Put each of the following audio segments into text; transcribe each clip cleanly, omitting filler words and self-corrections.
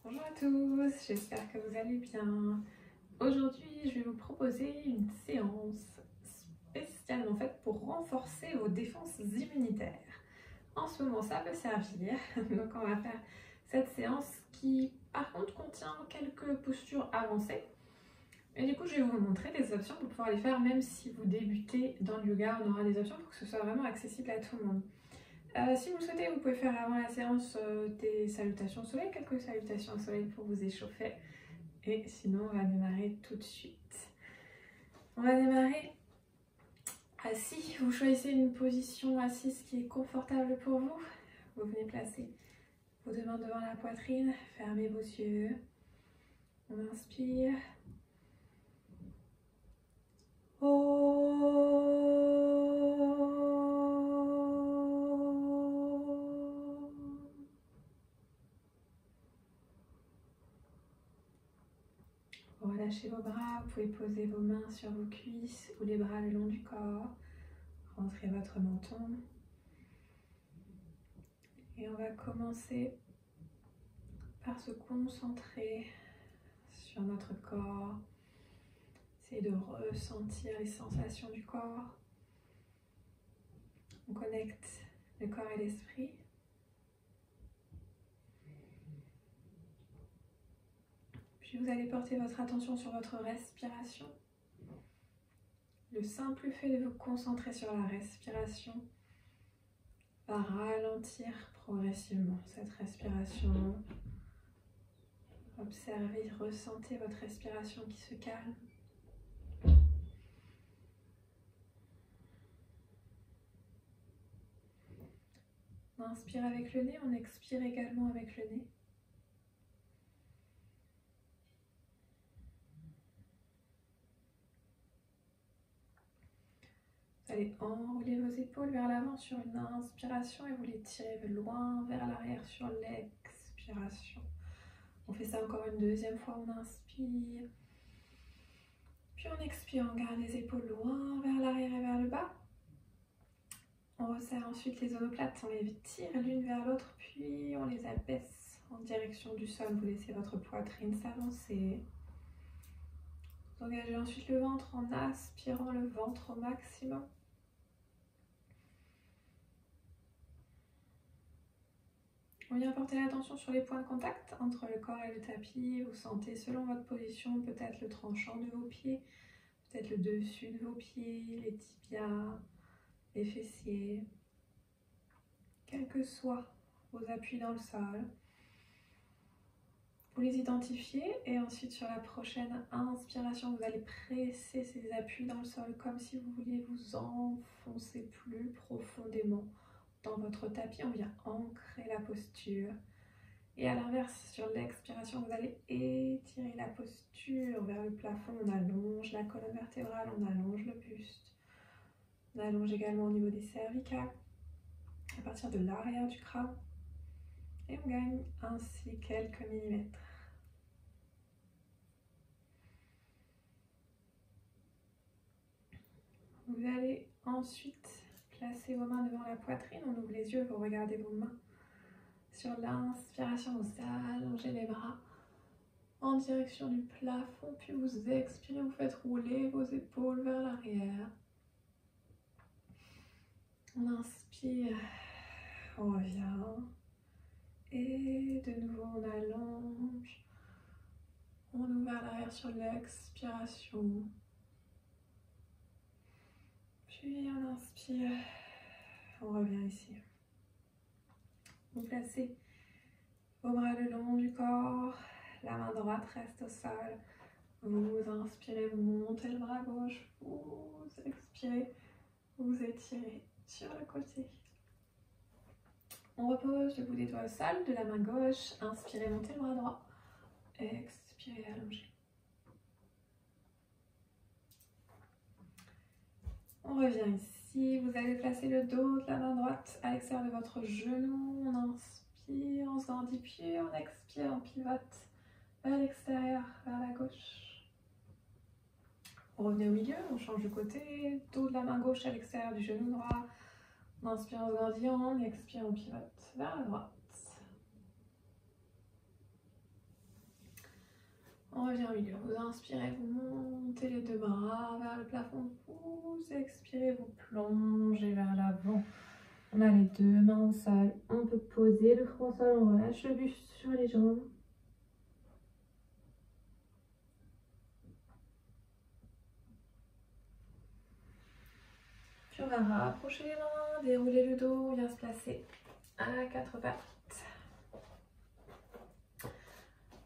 Bonjour à tous, j'espère que vous allez bien. Aujourd'hui, je vais vous proposer une séance spécialement faite pour renforcer vos défenses immunitaires. En ce moment, ça peut servir. Donc, on va faire cette séance qui, par contre, contient quelques postures avancées. Et du coup, je vais vous montrer des options pour pouvoir les faire, même si vous débutez dans le yoga. On aura des options pour que ce soit vraiment accessible à tout le monde. Si vous le souhaitez, vous pouvez faire avant la séance des salutations au soleil, quelques salutations au soleil pour vous échauffer. Et sinon, on va démarrer tout de suite. On va démarrer assis. Vous choisissez une position assise qui est confortable pour vous. Vous venez placer vos deux mains devant la poitrine. Fermez vos yeux. On inspire. Relâchez vos bras, vous pouvez poser vos mains sur vos cuisses ou les bras le long du corps. Rentrez votre menton. Et on va commencer par se concentrer sur notre corps. Essayez de ressentir les sensations du corps. On connecte le corps et l'esprit. Puis vous allez porter votre attention sur votre respiration. Le simple fait de vous concentrer sur la respiration va ralentir progressivement cette respiration. Observez, ressentez votre respiration qui se calme. On inspire avec le nez, on expire également avec le nez. Vous allez enrouler vos épaules vers l'avant sur une inspiration et vous les tirez loin vers l'arrière sur l'expiration. On fait ça encore une deuxième fois, on inspire. Puis on expire, on garde les épaules loin vers l'arrière et vers le bas. On resserre ensuite les omoplates, on les tire l'une vers l'autre, puis on les abaisse en direction du sol. Vous laissez votre poitrine s'avancer. Vous engagez ensuite le ventre en aspirant le ventre au maximum. On vient porter l'attention sur les points de contact entre le corps et le tapis. Vous sentez selon votre position peut-être le tranchant de vos pieds, peut-être le dessus de vos pieds, les tibias, les fessiers. Quels que soient vos appuis dans le sol, vous les identifiez et ensuite sur la prochaine inspiration, vous allez presser ces appuis dans le sol comme si vous vouliez vous enfoncer plus profondément dans votre tapis. On vient ancrer la posture. Et à l'inverse, sur l'expiration, vous allez étirer la posture vers le plafond. On allonge la colonne vertébrale, on allonge le buste. On allonge également au niveau des cervicales, à partir de l'arrière du crâne. Et on gagne ainsi quelques millimètres. Vous allez ensuite placer vos mains devant la poitrine. On ouvre les yeux, vous regardez vos mains. Sur l'inspiration, vous allongez les bras en direction du plafond, puis vous expirez, vous faites rouler vos épaules vers l'arrière. On inspire, on revient, et de nouveau on allonge, on ouvre vers l'arrière sur l'expiration, puis on inspire, on revient ici. Vous placez vos bras le long du corps, la main droite reste au sol. Vous inspirez, vous montez le bras gauche, vous expirez, vous étirez sur le côté. On repose le bout des doigts au sol, de la main gauche, inspirez, montez le bras droit, expirez, allongez. On revient ici, vous allez placer le dos de la main droite à l'extérieur de votre genou, on inspire, on se grandit, puis on expire, on pivote vers l'extérieur, vers la gauche. On revient au milieu, on change de côté, dos de la main gauche à l'extérieur du genou droit. On inspire, on se grandit, on expire, on pivote vers la droite. revient au milieu. Vous inspirez, vous montez les deux bras vers le plafond. Vous expirez, vous plongez vers l'avant. On a les deux mains au sol. On peut poser le front au sol, on relâche le buste sur les jambes. Puis on va rapprocher les mains, dérouler le dos, on vient se placer à quatre pattes.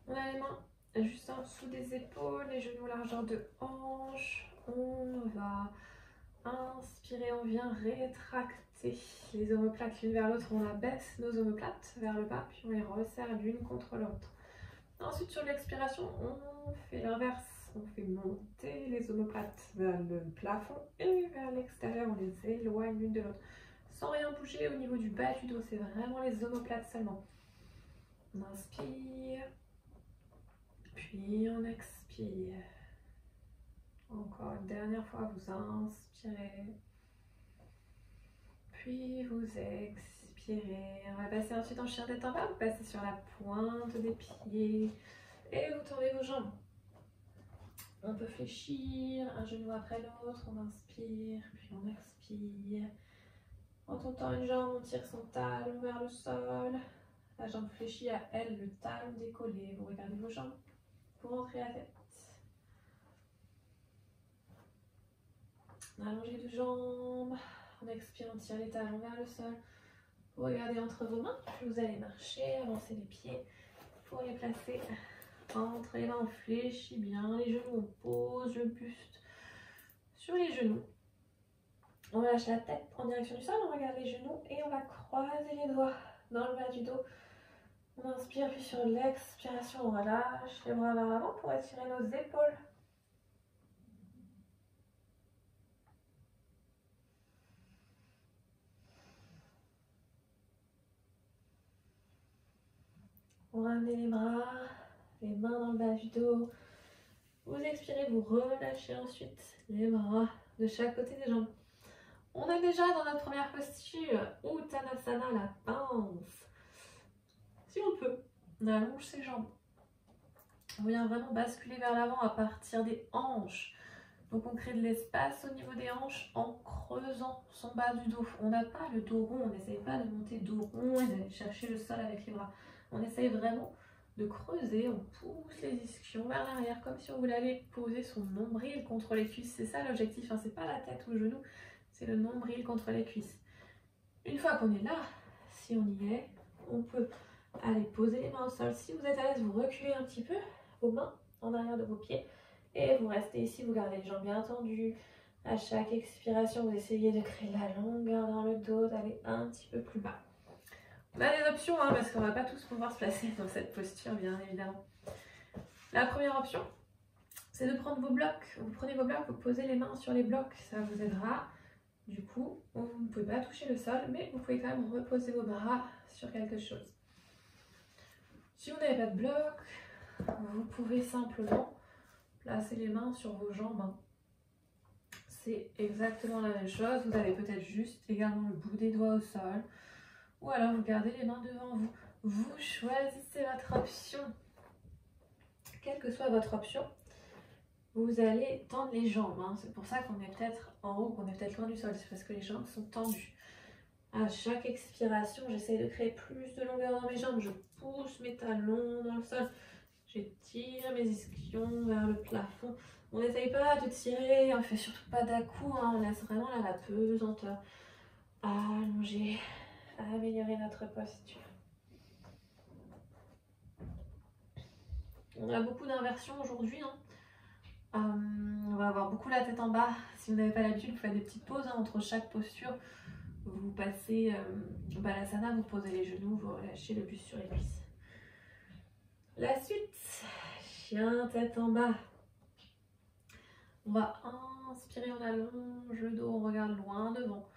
On a les mains juste en dessous des épaules, les genoux largeur de hanche. On va inspirer, on vient rétracter les omoplates l'une vers l'autre. On abaisse nos omoplates vers le bas, puis on les resserre l'une contre l'autre. Ensuite, sur l'expiration, on fait l'inverse. On fait monter les omoplates vers le plafond et vers l'extérieur. On les éloigne l'une de l'autre. Sans rien bouger au niveau du bas du dos. C'est vraiment les omoplates seulement. On inspire. Puis on expire. Encore une dernière fois, vous inspirez. Puis vous expirez. On va passer ensuite en chien tête en bas. Vous passez sur la pointe des pieds. Et vous tendez vos jambes. On peut fléchir un genou après l'autre. On inspire, puis on expire. Quand on tend une jambe, on tire son talon vers le sol. La jambe fléchie à elle, le talon décollé. Vous regardez vos jambes. Vous rentrez la tête. On allonge les deux jambes. On expire, on tire les talons vers le sol. Vous regardez entre vos mains. Puis vous allez marcher, avancer les pieds pour les placer entre les mains. On fléchit bien les genoux. On pose le buste sur les genoux. On lâche la tête en direction du sol. On regarde les genoux et on va croiser les doigts dans le bas du dos. On inspire, puis sur l'expiration, on relâche les bras vers l'avant pour étirer nos épaules. Vous ramenez les bras, les mains dans le bas du dos. Vous expirez, vous relâchez ensuite les bras de chaque côté des jambes. On est déjà dans notre première posture, Uttanasana, la pince. Si on peut, on allonge ses jambes. On vient vraiment basculer vers l'avant à partir des hanches. Donc on crée de l'espace au niveau des hanches en creusant son bas du dos. On n'a pas le dos rond, on n'essaye pas de monter dos rond et d'aller chercher le sol avec les bras. On essaye vraiment de creuser, on pousse les ischions vers l'arrière comme si on voulait aller poser son nombril contre les cuisses. C'est ça l'objectif, hein. C'est pas la tête ou le genou, c'est le nombril contre les cuisses. Une fois qu'on est là, si on y est, on peut aller poser les mains au sol. Si vous êtes à l'aise, vous reculez un petit peu vos mains en arrière de vos pieds et vous restez ici, vous gardez les jambes bien tendues. À chaque expiration, vous essayez de créer de la longueur dans le dos, d'aller un petit peu plus bas. On a des options, hein, parce qu'on ne va pas tous pouvoir se placer dans cette posture, bien évidemment. La première option, c'est de prendre vos blocs. Vous prenez vos blocs, vous posez les mains sur les blocs, ça vous aidera. Du coup, vous ne pouvez pas toucher le sol, mais vous pouvez quand même reposer vos bras sur quelque chose. Si vous n'avez pas de bloc, vous pouvez simplement placer les mains sur vos jambes. C'est exactement la même chose. Vous avez peut-être juste également le bout des doigts au sol. Ou alors vous gardez les mains devant vous. Vous choisissez votre option. Quelle que soit votre option, vous allez tendre les jambes. C'est pour ça qu'on est peut-être en haut, qu'on est peut-être loin du sol. C'est parce que les jambes sont tendues. À chaque expiration, j'essaie de créer plus de longueur dans mes jambes. Je pousse mes talons dans le sol. J'étire mes ischions vers le plafond. On n'essaye pas de tirer, on ne fait surtout pas d'à-coups. On laisse vraiment là la pesanteur. Allonger, améliorer notre posture. On a beaucoup d'inversions aujourd'hui. On va avoir beaucoup la tête en bas. Si vous n'avez pas l'habitude, vous faites des petites pauses entre chaque posture. Vous passez Balasana, vous posez les genoux, vous relâchez le buste sur les cuisses. La suite, chien tête en bas. On va inspirer, on allonge le dos, on regarde loin devant.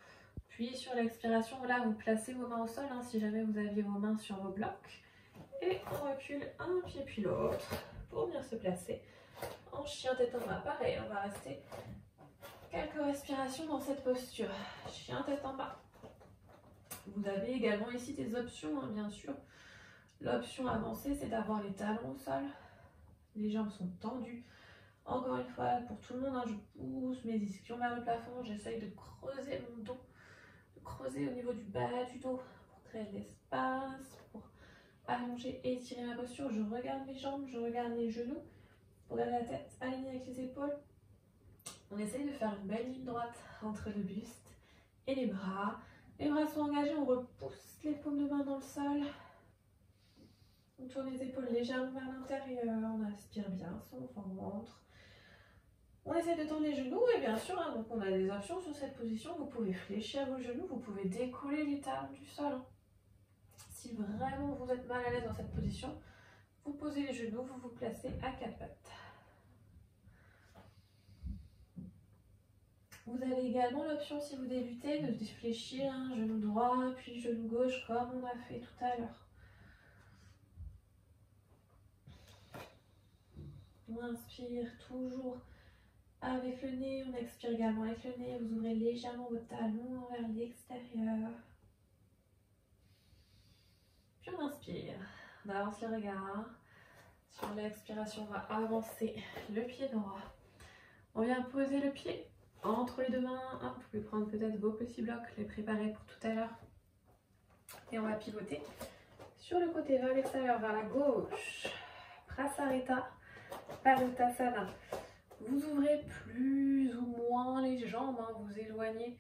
Puis sur l'expiration, là, vous placez vos mains au sol, si jamais vous aviez vos mains sur vos blocs. Et on recule un pied puis l'autre pour venir se placer en chien tête en bas. Pareil, on va rester quelques respirations dans cette posture. Chien tête en bas. Vous avez également ici des options, bien sûr. L'option avancée, c'est d'avoir les talons au sol. Les jambes sont tendues. Encore une fois, pour tout le monde, hein, je pousse mes ischions vers le plafond. J'essaye de creuser mon dos, de creuser au niveau du bas du dos pour créer de l'espace, pour allonger et étirer ma posture. Je regarde mes jambes, je regarde les genoux. On garde la tête alignée avec les épaules. On essaye de faire une belle ligne droite entre le buste et les bras. Les bras sont engagés, on repousse les paumes de main dans le sol. On tourne les épaules légèrement vers l'intérieur, on aspire bien son ventre. On essaie de tendre les genoux et bien sûr, hein, donc on a des options sur cette position. Vous pouvez fléchir vos genoux, vous pouvez décoller les talons du sol. Si vraiment vous êtes mal à l'aise dans cette position, vous posez les genoux, vous vous placez à quatre pattes. Vous avez également l'option, si vous débutez, de fléchir un genou droit, puis genou gauche, comme on a fait tout à l'heure. On inspire toujours avec le nez, on expire également avec le nez. Vous ouvrez légèrement vos talons vers l'extérieur. Puis on inspire, on avance le regard. Sur l'expiration, on va avancer le pied droit. On vient poser le pied entre les deux mains. Vous pouvez prendre peut-être vos petits blocs, les préparer pour tout à l'heure. Et on va pivoter sur le côté vers l'extérieur, vers la gauche. Prasarita, Padottanasana. Vous ouvrez plus ou moins les jambes, hein, vous éloignez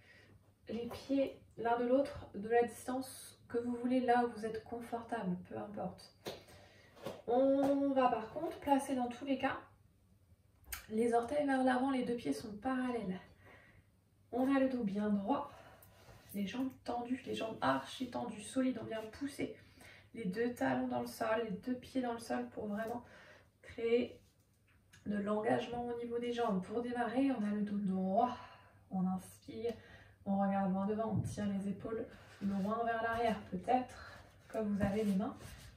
les pieds l'un de l'autre de la distance que vous voulez, là où vous êtes confortable, peu importe. On va par contre placer dans tous les cas les orteils vers l'avant, les deux pieds sont parallèles. On a le dos bien droit, les jambes tendues, les jambes archi tendues, solides, on vient pousser les deux talons dans le sol, les deux pieds dans le sol pour vraiment créer de l'engagement au niveau des jambes. Pour démarrer, on a le dos droit, on inspire, on regarde loin devant, on tire les épaules loin vers l'arrière, peut-être que vous avez les mains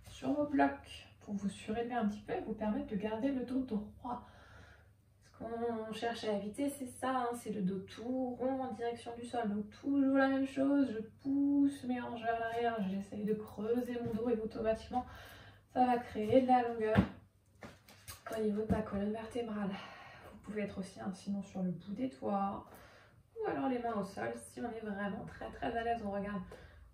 sur vos blocs pour vous surélever un petit peu et vous permettre de garder le dos droit. Ce qu'on cherche à éviter, c'est ça, hein, c'est le dos tout rond en direction du sol. Donc toujours la même chose, je pousse mes hanches vers l'arrière, j'essaye de creuser mon dos et automatiquement ça va créer de la longueur au niveau de ma colonne vertébrale. Vous pouvez être aussi sinon sur le bout des doigts ou alors les mains au sol si on est vraiment très à l'aise. On regarde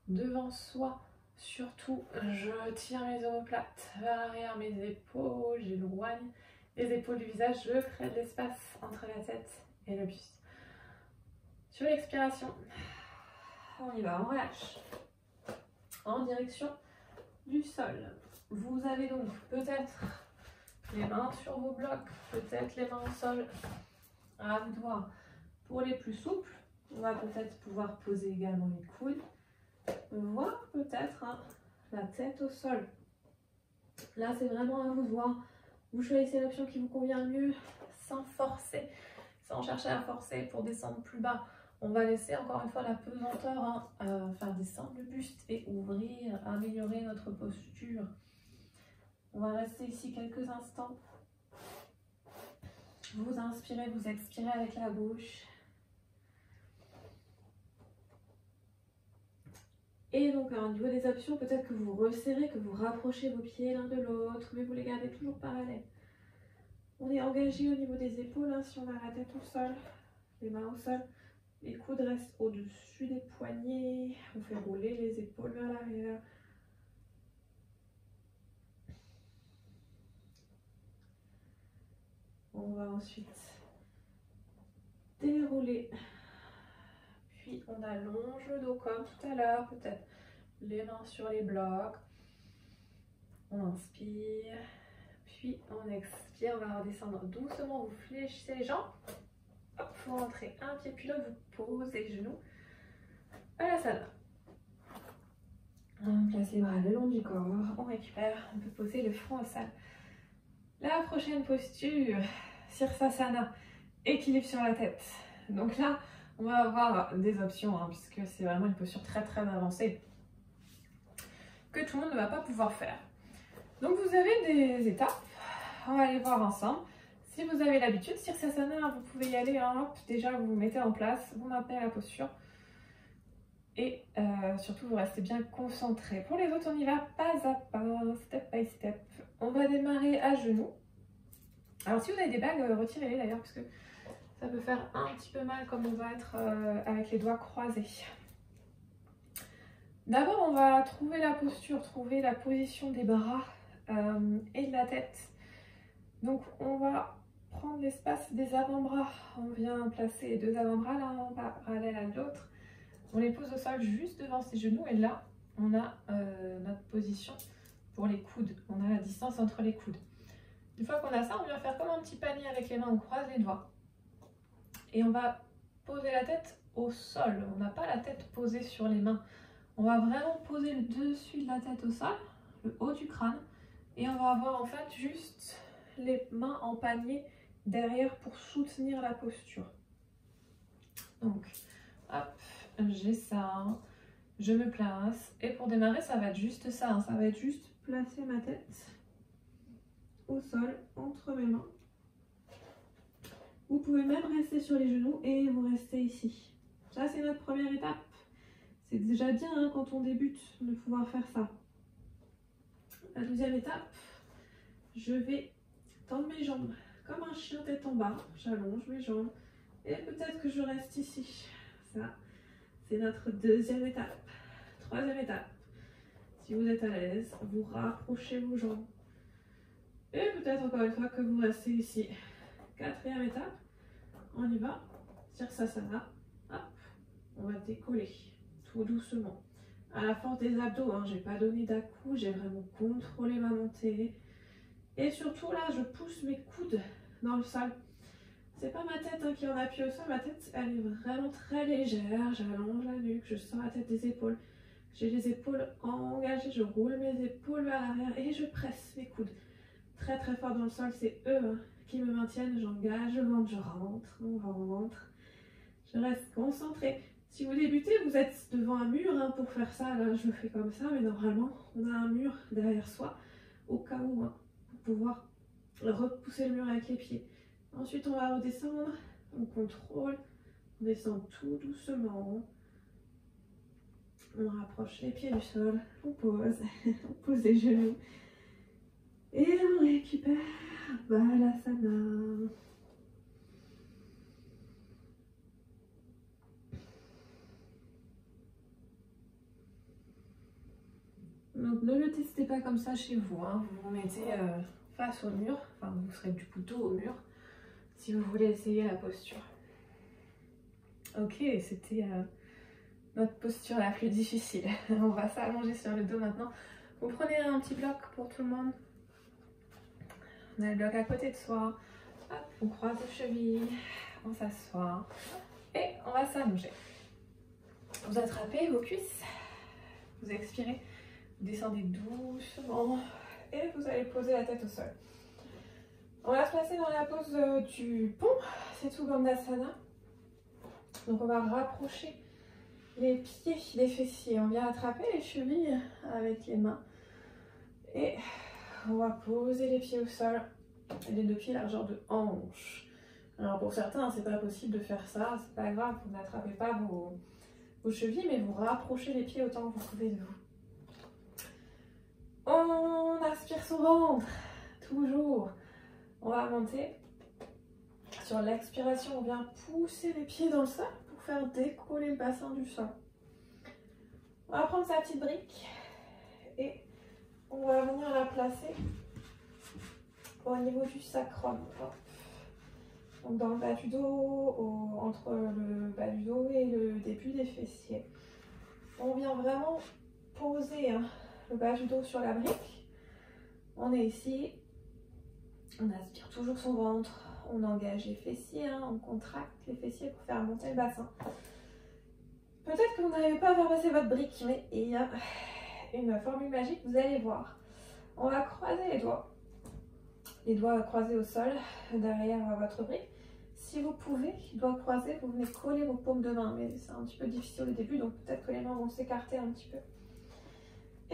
devant soi. Surtout, je tire mes omoplates vers l'arrière, mes épaules, j'éloigne les épaules du visage, je crée de l'espace entre la tête et le buste. Sur l'expiration, on y va, on relâche en direction du sol. Vous avez donc peut-être les mains sur vos blocs, peut-être les mains au sol, à vous de voir. Pour les plus souples, on va peut-être pouvoir poser également les coudes, voire peut-être la tête au sol. Là, c'est vraiment à vous de voir. Vous choisissez l'option qui vous convient le mieux, sans forcer, sans chercher à forcer pour descendre plus bas. On va laisser encore une fois la pesanteur faire descendre le buste et ouvrir, améliorer notre posture. On va rester ici quelques instants. Vous inspirez, vous expirez avec la bouche. Et donc au niveau des options, peut-être que vous resserrez, que vous rapprochez vos pieds l'un de l'autre, mais vous les gardez toujours parallèles. On est engagé au niveau des épaules, hein, si on a la tête au sol, les mains au sol. Les coudes restent au-dessus des poignets. On fait rouler les épaules vers l'arrière. On va ensuite dérouler. Puis on allonge le dos comme tout à l'heure, peut-être les mains sur les blocs. On inspire, puis on expire, on va redescendre doucement, vous fléchissez les jambes. Hop, vous rentrez un pied puis l'autre, vous posez les genoux. Padottanasana. On place les bras le long du corps, on récupère, on peut poser le front au sol. La prochaine posture, Sirsasana, équilibre sur la tête. Donc là, on va avoir des options, puisque c'est vraiment une posture très avancée que tout le monde ne va pas pouvoir faire. Donc vous avez des étapes, on va les voir ensemble. Si vous avez l'habitude, Sirsasana, vous pouvez y aller, hop, déjà vous vous mettez en place, vous maintenez la posture et surtout vous restez bien concentré. Pour les autres, on y va pas à pas, step by step. On va démarrer à genoux, Alors si vous avez des bagues, retirez-les d'ailleurs parce que ça peut faire un petit peu mal comme on va être avec les doigts croisés. D'abord on va trouver la posture, trouver la position des bras et de la tête. Donc on va prendre l'espace des avant-bras. On vient placer les deux avant-bras l'un parallèle à l'autre. On les pose au sol juste devant ses genoux et là on a notre position pour les coudes. On a la distance entre les coudes. Une fois qu'on a ça, on vient faire comme un petit panier avec les mains, on croise les doigts. Et on va poser la tête au sol. On n'a pas la tête posée sur les mains. On va vraiment poser le dessus de la tête au sol, le haut du crâne. Et on va avoir en fait juste les mains en panier derrière pour soutenir la posture. Donc, hop, j'ai ça. Je me place. Et pour démarrer, ça va être juste ça. Hein. Ça va être juste placer ma tête au sol, entre mes mains. Vous pouvez même rester sur les genoux et vous restez ici. Ça, c'est notre première étape. C'est déjà bien hein, quand on débute de pouvoir faire ça. La deuxième étape, je vais tendre mes jambes comme un chien tête en bas. J'allonge mes jambes et peut-être que je reste ici. Ça, c'est notre deuxième étape. Troisième étape, si vous êtes à l'aise, vous rapprochez vos jambes. Et peut-être encore une fois que vous restez ici. Quatrième étape, on y va. Sirsasana. Hop, on va décoller tout doucement. À la force des abdos, hein, j'ai pas donné d'à-coup, j'ai vraiment contrôlé ma montée. Et surtout là, je pousse mes coudes dans le sol. C'est pas ma tête hein, qui est en appui au sol, ma tête elle est vraiment très légère. J'allonge la nuque, je sors la tête des épaules. J'ai les épaules engagées, je roule mes épaules vers l'arrière et je presse mes coudes très très fort dans le sol. C'est eux hein, qui me maintiennent, j'engage le ventre, je rentre mon ventre. Je reste concentrée. Si vous débutez, vous êtes devant un mur hein, pour faire ça. Là, je le fais comme ça, mais normalement, on a un mur derrière soi au cas où, hein, pour pouvoir repousser le mur avec les pieds. Ensuite, on va redescendre, on contrôle, on descend tout doucement. On rapproche les pieds du sol, on pose, on pose les genoux. Et on récupère Balasana. Donc ne le testez pas comme ça chez vous, hein. Vous vous mettez face au mur, enfin vous serez du coup dos au mur, si vous voulez essayer la posture. Ok, c'était notre posture la plus difficile. On va s'allonger sur le dos maintenant. Vous prenez un petit bloc pour tout le monde. On a le bloc à côté de soi. Hop, on croise les chevilles, on s'assoit et on va s'allonger. Vous attrapez vos cuisses, vous expirez, vous descendez doucement et vous allez poser la tête au sol. On va se placer dans la pose du pont, c'est tout Bandhasana. Donc on va rapprocher les pieds des fessiers. On vient attraper les chevilles avec les mains et on va poser les pieds au sol, les deux pieds largeur de hanche. Alors pour certains, c'est pas possible de faire ça, c'est pas grave, vous n'attrapez pas vos chevilles, mais vous rapprochez les pieds autant que vous pouvez de vous. On aspire son ventre, toujours. On va monter. Sur l'expiration, on vient pousser les pieds dans le sol pour faire décoller le bassin du sol. On va prendre sa petite brique et on va venir la placer au niveau du sacrum. Donc dans le bas du dos, entre le bas du dos et le début des fessiers. On vient vraiment poser hein, le bas du dos sur la brique. On est ici. On aspire toujours son ventre. On engage les fessiers, hein, on contracte les fessiers pour faire monter le bassin. Peut-être que vous n'arrivez pas à faire passer votre brique, mais il y a une formule magique, vous allez voir. On va croiser les doigts croisés au sol, derrière votre brique. Si vous pouvez, les doigts croisés, vous venez coller vos paumes de main, mais c'est un petit peu difficile au début, donc peut-être que les mains vont s'écarter un petit peu.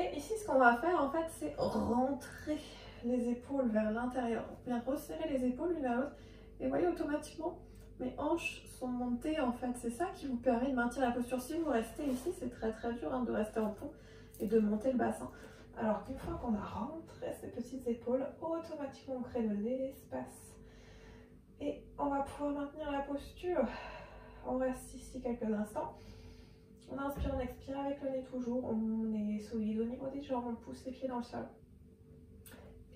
Et ici, ce qu'on va faire, en fait, c'est rentrer les épaules vers l'intérieur. On vient resserrer les épaules l'une à l'autre. Et vous voyez, automatiquement, mes hanches sont montées, en fait. C'est ça qui vous permet de maintenir la posture. Si vous restez ici, c'est très très dur hein, de rester en pont et de monter le bassin. Alors qu'une fois qu'on a rentré ces petites épaules, automatiquement, on crée de l'espace Et on va pouvoir maintenir la posture. On reste ici quelques instants. On inspire, on expire avec le nez toujours. On est solide au niveau des jambes, on pousse les pieds dans le sol.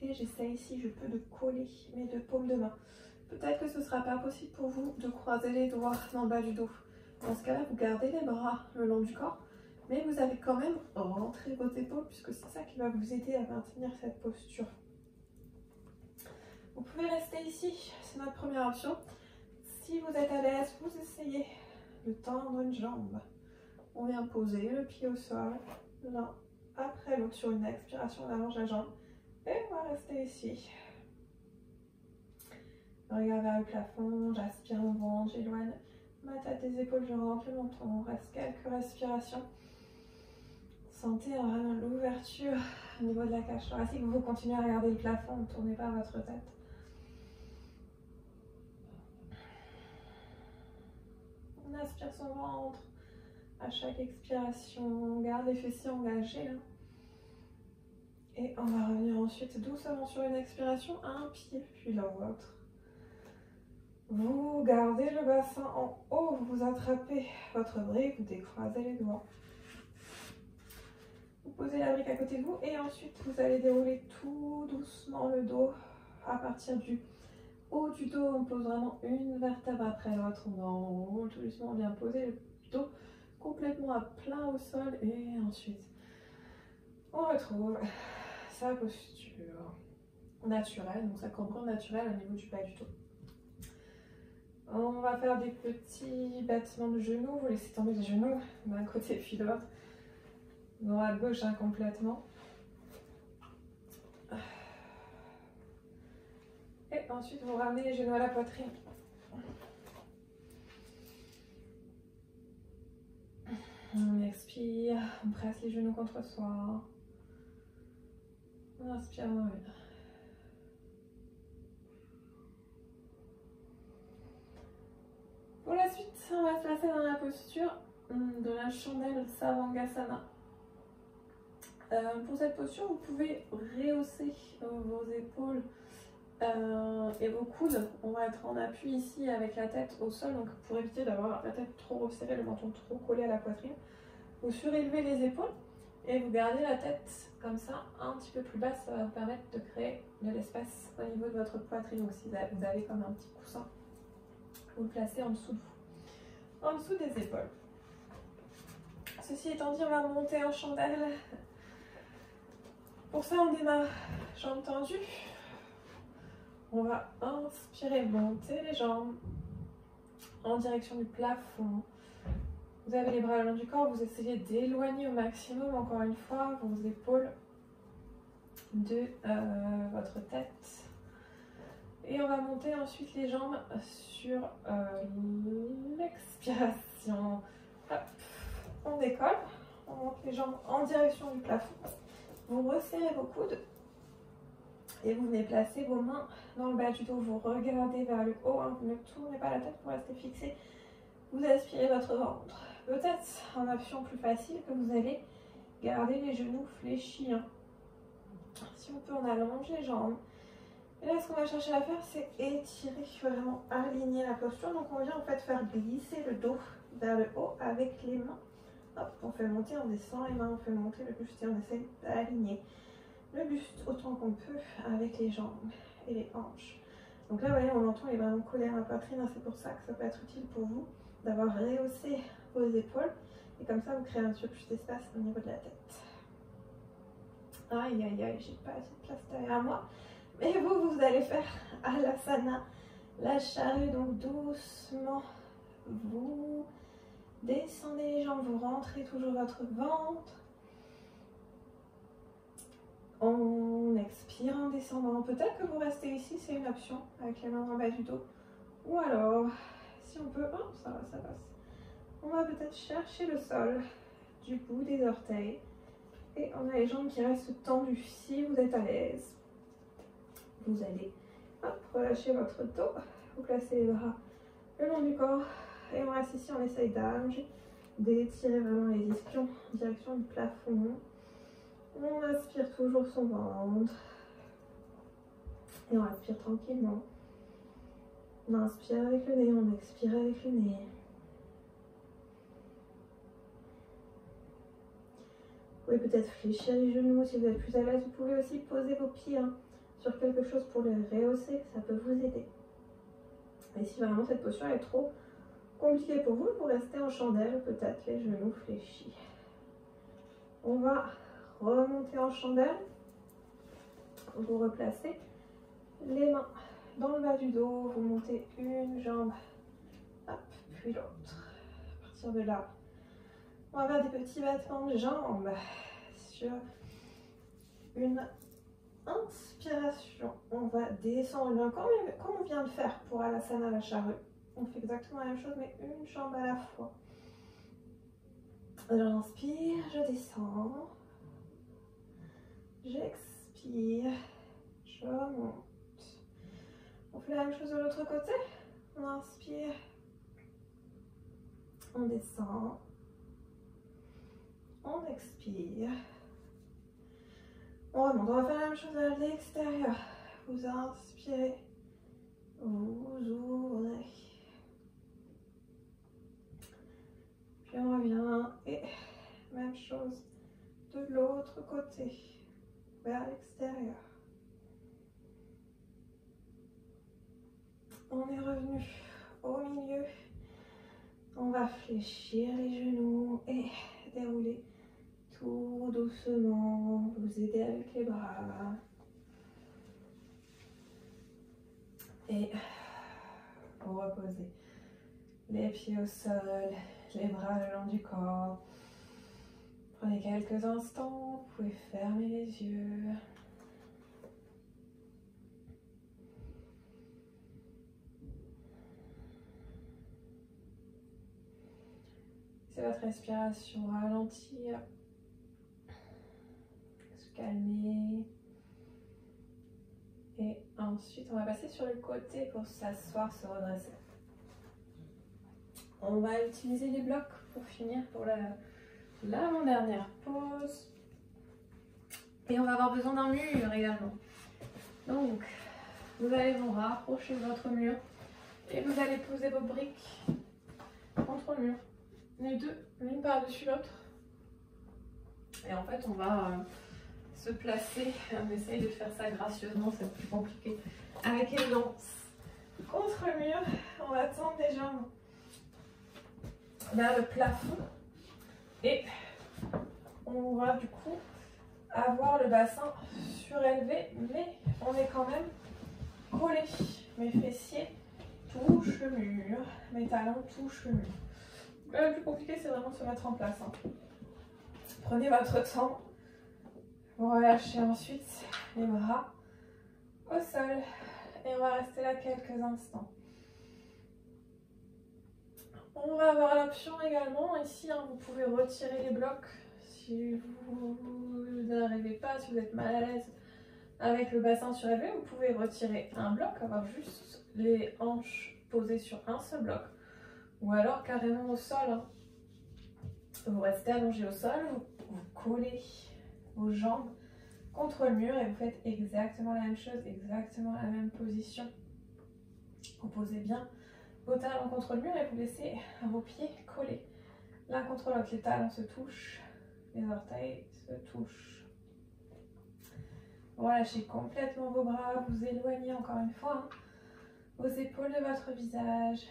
Et j'essaie ici, je peux, de coller mes deux paumes de main. Peut-être que ce ne sera pas possible pour vous de croiser les doigts dans le bas du dos. Dans ce cas-là, vous gardez les bras le long du corps, mais vous allez quand même rentrer vos épaules puisque c'est ça qui va vous aider à maintenir cette posture. Vous pouvez rester ici, c'est notre première option. Si vous êtes à l'aise, vous essayez de tendre une jambe. On vient poser le pied au sol, l'un après l'autre sur une expiration, on allonge la jambe. Et on va rester ici. Je regarde vers le plafond, j'aspire mon ventre, j'éloigne ma tête des épaules, je rentre le menton, on reste quelques respirations. Sentez vraiment l'ouverture au niveau de la cage thoracique. Vous continuez à regarder le plafond, ne tournez pas votre tête. On aspire son ventre à chaque expiration, on garde les fessiers engagés. Et on va revenir ensuite doucement sur une expiration, un pied puis l'autre. Vous gardez le bassin en haut, vous attrapez votre brique, vous décroisez les doigts. Vous posez la brique à côté de vous et ensuite vous allez dérouler tout doucement le dos. À partir du haut du dos, on pose vraiment une vertèbre après l'autre. On va tout doucement bien poser le dos complètement à plat au sol et ensuite on retrouve sa posture naturelle, donc sa cambrure naturelle au niveau du bas du dos. On va faire des petits battements de genoux, vous laissez tomber les genoux d'un côté puis de l'autre, droite gauche complètement. Et ensuite vous ramenez les genoux à la poitrine. On expire, on presse les genoux contre soi. On inspire, on revient. Pour la suite, on va se placer dans la posture de la chandelle Savangasana. Pour cette posture, vous pouvez rehausser vos épaules et vos coudes. On va être en appui ici avec la tête au sol, donc pour éviter d'avoir la tête trop resserrée, le menton trop collé à la poitrine. Vous surélevez les épaules et vous gardez la tête comme ça, un petit peu plus basse. Ça va vous permettre de créer de l'espace au niveau de votre poitrine. Donc si vous avez comme un petit coussin, vous le placez en dessous de vous, en dessous des épaules. Ceci étant dit, on va monter en chandelle. Pour ça, on démarre jambes tendues. On va inspirer, monter les jambes en direction du plafond. Vous avez les bras le long du corps, vous essayez d'éloigner au maximum, encore une fois, vos épaules de votre tête. Et on va monter ensuite les jambes sur l'expiration. Hop, on décolle, on monte les jambes en direction du plafond. Vous resserrez vos coudes et vous venez placer vos mains dans le bas du dos. Vous regardez vers le haut, hein, vous ne tournez pas la tête pour rester fixé. Vous aspirez votre ventre. Peut-être en option plus facile que vous allez garder les genoux fléchis. Hein. Si on peut, on allonge les jambes. Et là, ce qu'on va chercher à faire, c'est étirer, vraiment aligner la posture. Donc, on vient en fait faire glisser le dos vers le haut avec les mains. Hop, on fait monter, on descend les mains, on fait monter le buste et on essaie d'aligner le buste autant qu'on peut avec les jambes et les hanches. Donc là, vous voyez, mon menton est vraiment collé à ma poitrine. C'est pour ça que ça peut être utile pour vous d'avoir rehaussé vos épaules. Et comme ça, vous créez un petit peu plus d'espace au niveau de la tête. Aïe, aïe, aïe, j'ai pas assez de place derrière moi. Mais vous, vous allez faire Alasana, la charrue. Donc doucement, vous descendez les jambes, vous rentrez toujours votre ventre. On expire en descendant. Peut-être que vous restez ici, c'est une option, avec les mains dans le bas du dos. Ou alors, si on peut, oh, ça va, ça passe. On va peut-être chercher le sol du bout des orteils. Et on a les jambes qui restent tendues. Si vous êtes à l'aise, vous allez hop, relâcher votre dos. Vous placez les bras le long du corps. Et on reste ici, on essaye d'allonger, d'étirer vraiment les ischions en direction du plafond. On aspire toujours son ventre. Et on respire tranquillement. On inspire avec le nez, on expire avec le nez. Vous pouvez peut-être fléchir les genoux si vous êtes plus à l'aise. Vous pouvez aussi poser vos pieds sur quelque chose pour les rehausser, ça peut vous aider. Et si vraiment cette posture est trop compliquée pour vous restez en chandelle, peut-être les genoux fléchis. On va remonter en chandelle. Vous replacez les mains dans le bas du dos, vous montez une jambe, hop, puis l'autre. À partir de là, on va faire des petits battements de jambes sur une inspiration. On va descendre bien comme on vient de faire pour Alasana la charrue. On fait exactement la même chose mais une jambe à la fois. J'inspire, je descends. J'expire, je monte. On fait la même chose de l'autre côté. On inspire, on descend, on expire, on remonte. On va faire la même chose à l'extérieur. Vous inspirez, vous ouvrez. Puis on revient et même chose de l'autre côté, vers l'extérieur. On est revenu au milieu. On va fléchir les genoux et dérouler tout doucement. Vous aider avec les bras. Et vous reposez les pieds au sol, les bras le long du corps. Prenez quelques instants, vous pouvez fermer les yeux. C'est votre respiration ralentir, se calmer. Et ensuite, on va passer sur le côté pour s'asseoir, se redresser. On va utiliser les blocs pour finir pour l'avant-dernière pause. Et on va avoir besoin d'un mur également. Donc, vous allez vous rapprocher de votre mur et vous allez poser vos briques contre le mur. Les deux, l'une par-dessus l'autre. Et en fait, on va se placer. On essaye de faire ça gracieusement, c'est plus compliqué. Avec élégance. Contre le mur, on va tendre les jambes vers le plafond. Et on va du coup avoir le bassin surélevé, mais on est quand même collé. Mes fessiers touchent le mur, mes talons touchent le mur. Le plus compliqué, c'est vraiment de se mettre en place. Prenez votre temps. Vous relâchez ensuite les bras au sol. Et on va rester là quelques instants. On va avoir l'option également, ici, vous pouvez retirer les blocs si vous n'arrivez pas, si vous êtes mal à l'aise avec le bassin surélevé. Vous pouvez retirer un bloc, avoir juste les hanches posées sur un seul bloc. Ou alors carrément au sol. Vous restez allongé au sol, vous collez vos jambes contre le mur et vous faites exactement la même chose, exactement la même position. Vous posez bien vos talons contre le mur et vous laissez vos pieds collés l'un contre l'autre. Les talons se touchent, les orteils se touchent. Relâchez complètement vos bras, vous éloignez encore une fois vos épaules de votre visage.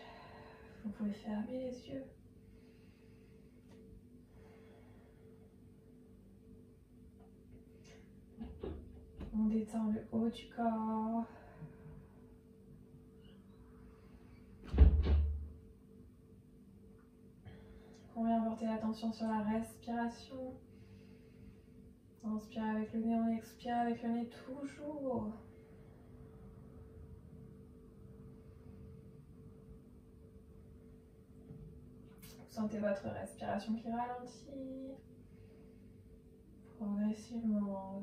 Vous pouvez fermer les yeux. On détend le haut du corps. On vient porter l'attention sur la respiration. On inspire avec le nez, on expire avec le nez toujours. Vous sentez votre respiration qui ralentit progressivement.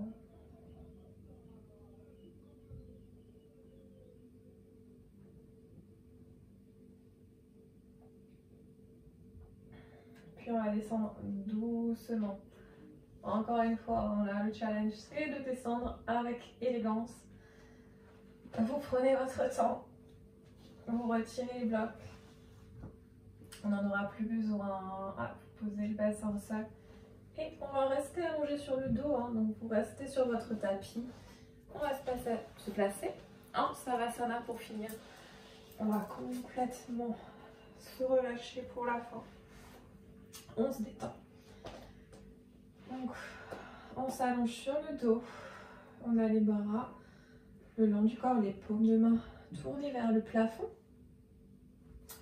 Puis on va descendre doucement. Encore une fois, on a le challenge, c'est de descendre avec élégance. Vous prenez votre temps. vous retirez les blocs. On n'en aura plus besoin. Ah, vous posez le bassin au sol. Et on va rester allongé sur le dos. Hein. Donc vous restez sur votre tapis. On va se placer en Savasana pour finir. On va complètement se relâcher pour la fin. On se détend. Donc, on s'allonge sur le dos. On a les bras le long du corps, les paumes de main tournées vers le plafond.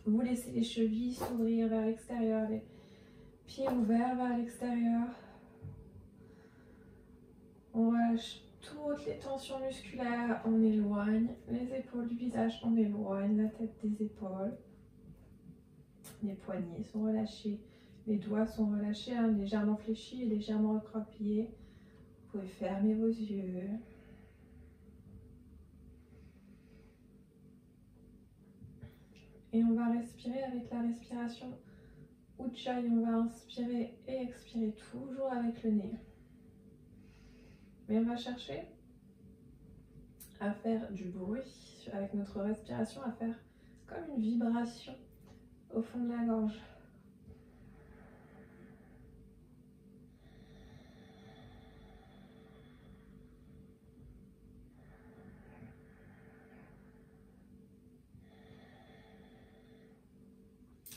Vous laissez les chevilles s'ouvrir vers l'extérieur, les pieds ouverts vers l'extérieur. On relâche toutes les tensions musculaires, on éloigne les épaules du visage, on éloigne la tête des épaules. Les poignets sont relâchés, les doigts sont relâchés, hein, légèrement fléchis et légèrement recroquevillés. Vous pouvez fermer vos yeux. Et on va respirer avec la respiration Ujjayi. On va inspirer et expirer toujours avec le nez. Mais on va chercher à faire du bruit avec notre respiration, à faire comme une vibration au fond de la gorge.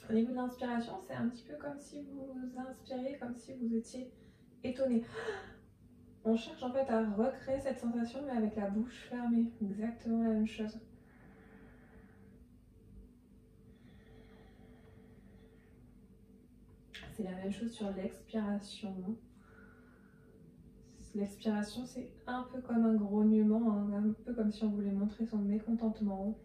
Au niveau de l'inspiration, c'est un petit peu comme si vous inspiriez, comme si vous étiez étonné. On cherche en fait à recréer cette sensation, mais avec la bouche fermée. Exactement la même chose. C'est la même chose sur l'expiration. L'expiration, c'est un peu comme un grognement, hein, un peu comme si on voulait montrer son mécontentement.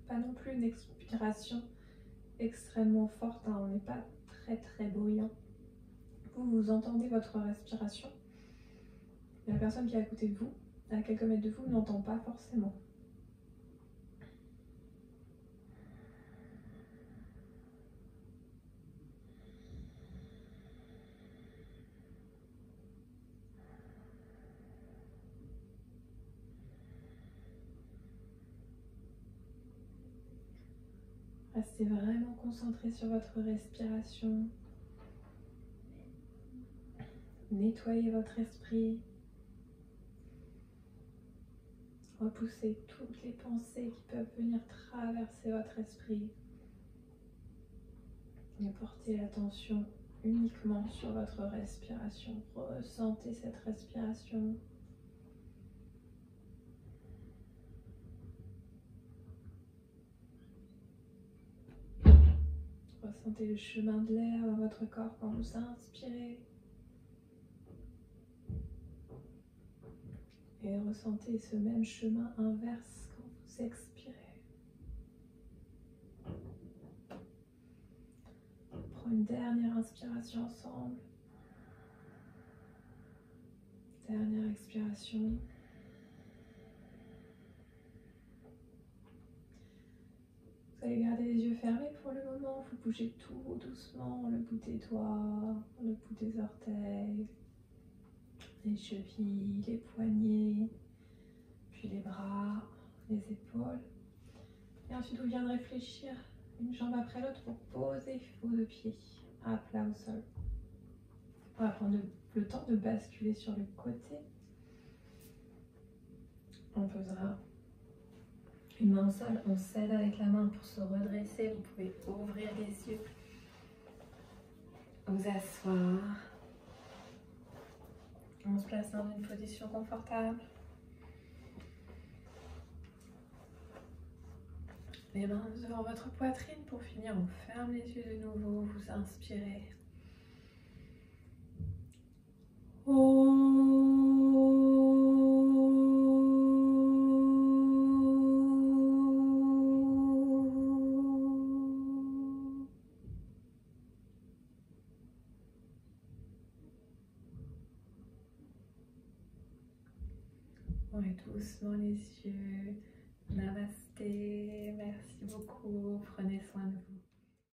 Pas non plus une expiration extrêmement forte, hein, on n'est pas très bruyant. Vous entendez votre respiration. La personne qui est à côté de vous, à quelques mètres de vous, n'entend pas forcément. Restez vraiment concentré sur votre respiration. Nettoyez votre esprit. Repoussez toutes les pensées qui peuvent venir traverser votre esprit. Et portez l'attention uniquement sur votre respiration. Ressentez cette respiration. Ressentez le chemin de l'air dans votre corps quand vous inspirez. Et ressentez ce même chemin inverse quand vous expirez. On prend une dernière inspiration ensemble. Dernière expiration. Vous allez garder les yeux fermés pour le moment. Vous bougez tout doucement, le bout des doigts, le bout des orteils, les chevilles, les poignets, puis les bras, les épaules. Et ensuite, vous viendrez réfléchir une jambe après l'autre pour poser vos deux pieds à plat au sol. On va prendre le temps de basculer sur le côté. On posera une main au sol, on s'aide avec la main pour se redresser. Vous pouvez ouvrir les yeux, vous asseoir. On se place dans une position confortable. Les mains devant votre poitrine pour finir. On ferme les yeux de nouveau. Vous inspirez. Ouvrez doucement les yeux. Namasté. Merci beaucoup. Prenez soin de vous.